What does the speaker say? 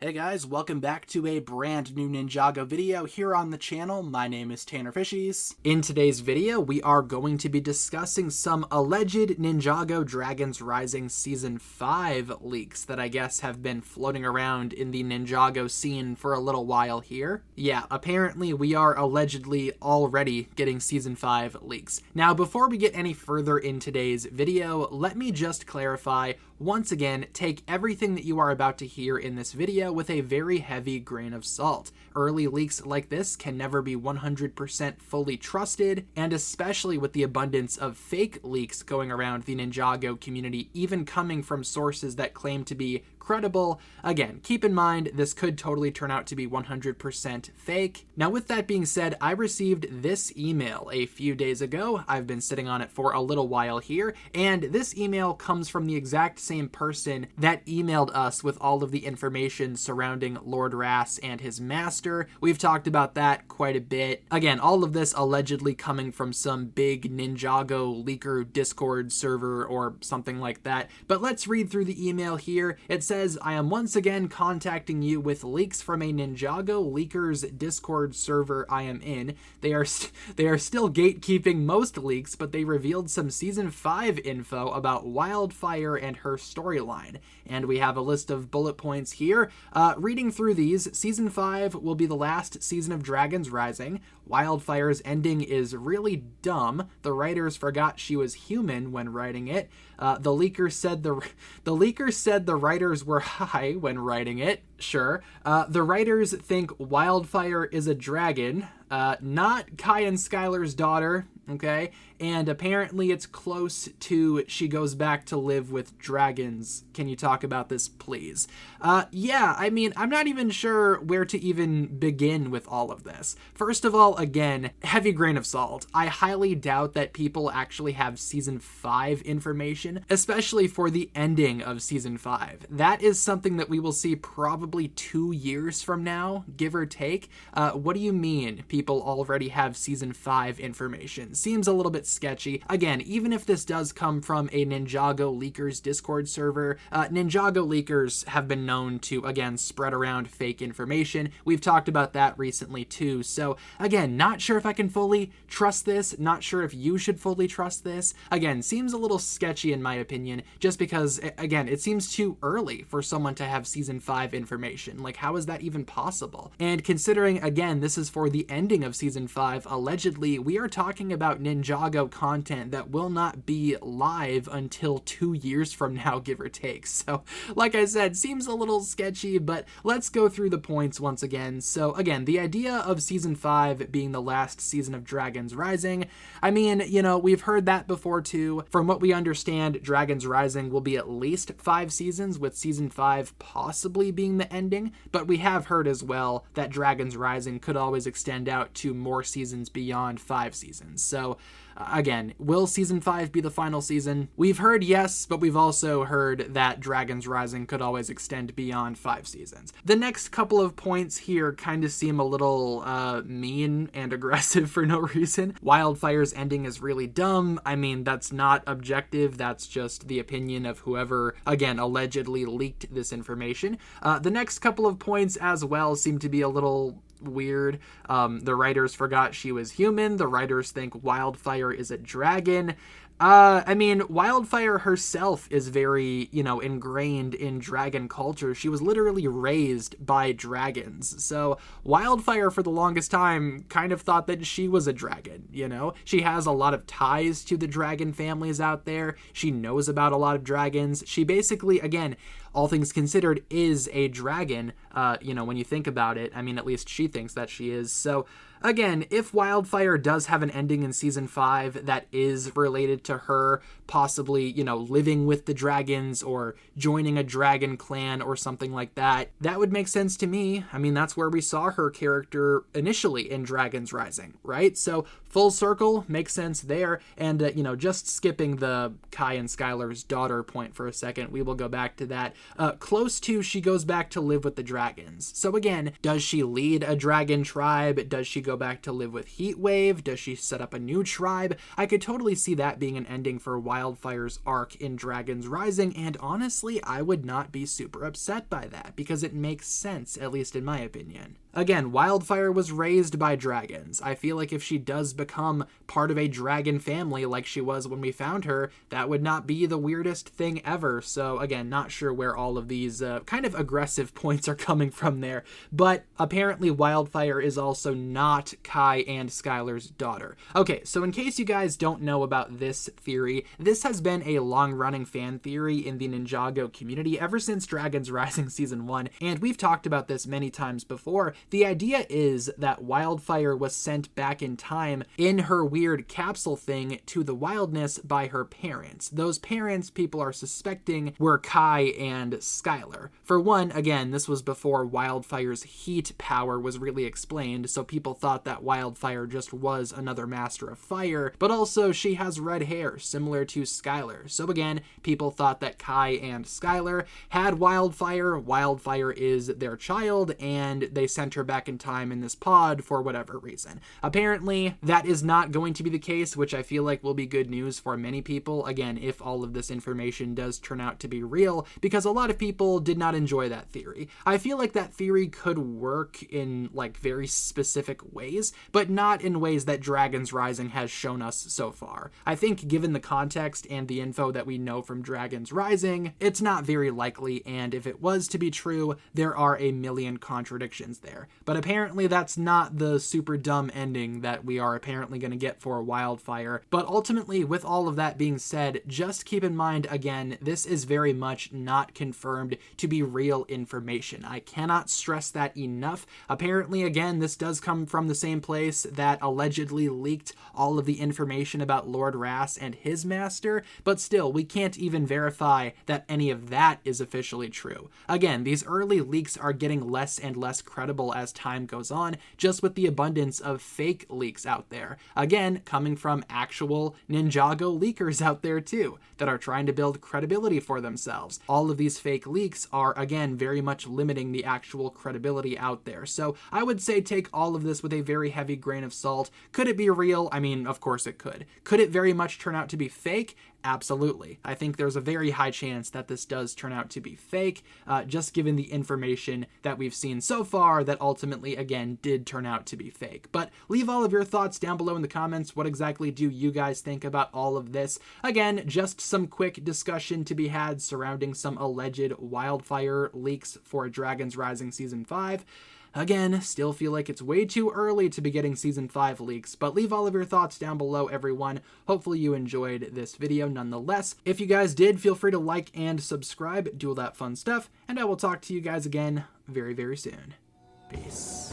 Hey guys, welcome back to a brand new Ninjago video here on the channel. My name is TannerFishies. In today's video, we are going to be discussing some alleged Ninjago Dragons Rising Season 5 leaks that I guess have been floating around in the Ninjago scene for a little while here. Yeah, apparently we are allegedly already getting Season 5 leaks. Now, before we get any further in today's video, let me just clarify, once again, take everything that you are about to hear in this video with a very heavy grain of salt. Early leaks like this can never be 100% fully trusted, and especially with the abundance of fake leaks going around the Ninjago community, even coming from sources that claim to be credible. Again, keep in mind, this could totally turn out to be 100% fake. Now, with that being said, I received this email a few days ago. I've been sitting on it for a little while here, and this email comes from the exact same person that emailed us with all of the information surrounding Lord Ras and his master. We've talked about that quite a bit. Again, all of this allegedly coming from some big Ninjago leaker Discord server or something like that. But let's read through the email here. It says, I am once again contacting you with leaks from a Ninjago leakers Discord server I am in. They are still gatekeeping most leaks, but they revealed some Season 5 info about Wildfire and her storyline. And we have a list of bullet points here. Reading through these, Season 5 will be the last season of Dragons Rising. Wildfire's ending is really dumb. The writers forgot she was human when writing it. The leaker said the writers were high when writing it. Sure. The writers think Wildfire is a dragon, not Kai and Skylar's daughter. Okay, and apparently it's close to she goes back to live with dragons. Can you talk about this, please? Yeah, I mean, I'm not even sure where to even begin with all of this. First of all, again, heavy grain of salt. I highly doubt that people actually have Season 5 information, especially for the ending of Season 5. That is something that we will see probably 2 years from now, give or take. What do you mean people already have Season 5 information? Seems a little bit sketchy. Again, even if this does come from a Ninjago leakers Discord server, Ninjago leakers have been known to, again, spread around fake information. We've talked about that recently too. So again, not sure if I can fully trust this, not sure if you should fully trust this. Again, seems a little sketchy in my opinion, just because, again, it seems too early for someone to have Season 5 information. Like, how is that even possible? And considering, again, this is for the ending of Season 5, allegedly, we are talking about Ninjago content that will not be live until 2 years from now, give or take. So, like I said, seems a little sketchy, but let's go through the points once again. So, again, the idea of Season 5 being the last season of Dragons Rising, I mean, you know, we've heard that before too. From what we understand, Dragons Rising will be at least 5 seasons, with Season 5 possibly being the ending, but we have heard as well that Dragons Rising could always extend out to more seasons beyond 5 seasons. So, again, will Season 5 be the final season? We've heard yes, but we've also heard that Dragons Rising could always extend beyond 5 seasons. The next couple of points here kind of seem a little mean and aggressive for no reason. Wildfire's ending is really dumb. I mean, that's not objective. That's just the opinion of whoever, again, allegedly leaked this information. The next couple of points as well seem to be a little weird. The writers forgot she was human. The writers think Wildfire is a dragon. I mean, Wildfire herself is very, ingrained in dragon culture. She was literally raised by dragons. So Wildfire, for the longest time, kind of thought that she was a dragon, She has a lot of ties to the dragon families out there. She knows about a lot of dragons. She basically, again, all things considered, is a dragon, when you think about it. I mean, at least she thinks that she is. So, again, if Wildfire does have an ending in Season 5 that is related to her possibly, living with the dragons or joining a dragon clan or something like that, that would make sense to me. I mean, that's where we saw her character initially in Dragons Rising, right? So full circle, makes sense there. And, just skipping the Kai and Skylar's daughter point for a second, we will go back to that. Close to, she goes back to live with the dragons. So again, does she lead a dragon tribe? Does she go back to live with Heatwave? Does she set up a new tribe? I could totally see that being an ending for Wildfire's arc in Dragons Rising, and honestly, I would not be super upset by that, because it makes sense, at least in my opinion. Again, Wildfire was raised by dragons. I feel like if she does become part of a dragon family like she was when we found her, that would not be the weirdest thing ever. So again, not sure where all of these kind of aggressive points are coming from there. But apparently Wildfire is also not Kai and Skylar's daughter. Okay, so in case you guys don't know about this theory, this has been a long-running fan theory in the Ninjago community ever since Dragons Rising Season 1, and we've talked about this many times before. The idea is that Wildfire was sent back in time in her weird capsule thing to the wildness by her parents. Those parents, people are suspecting, were Kai and Skylar. For one, again, this was before Wildfire's heat power was really explained, so people thought that Wildfire just was another master of fire, but also she has red hair, similar to Skylar. So again, people thought that Kai and Skylar had Wildfire. Wildfire is their child, and they sent her back in time in this pod for whatever reason. Apparently, that is not going to be the case, which I feel like will be good news for many people, again, if all of this information does turn out to be real, because a lot of people did not enjoy that theory. I feel like that theory could work in, like, very specific ways, but not in ways that Dragons Rising has shown us so far. I think given the context and the info that we know from Dragons Rising, it's not very likely, and if it was to be true, there are a million contradictions there. But apparently that's not the super dumb ending that we are apparently going to get for Wildfire. But ultimately, with all of that being said, just keep in mind, again, this is very much not confirmed to be real information. I cannot stress that enough. Apparently, again, this does come from the same place that allegedly leaked all of the information about Lord Ras and his master, but still, we can't even verify that any of that is officially true. Again, these early leaks are getting less and less credible as time goes on, just with the abundance of fake leaks out there. Again, coming from actual Ninjago leakers out there too, that are trying to build credibility for themselves. All of these fake leaks are, again, very much limiting the actual credibility out there. So I would say take all of this with a very heavy grain of salt. Could it be real? I mean, of course it could. Could it very much turn out to be fake? Absolutely. I think there's a very high chance that this does turn out to be fake, just given the information that we've seen so far that ultimately, again, did turn out to be fake. But leave all of your thoughts down below in the comments. What exactly do you guys think about all of this? Again, just some quick discussion to be had surrounding some alleged Wildfire leaks for Dragons Rising Season 5. Again, still feel like it's way too early to be getting Season 5 leaks, but leave all of your thoughts down below, everyone. Hopefully you enjoyed this video nonetheless. If you guys did, feel free to like and subscribe, do all that fun stuff, and I will talk to you guys again very, very soon. Peace.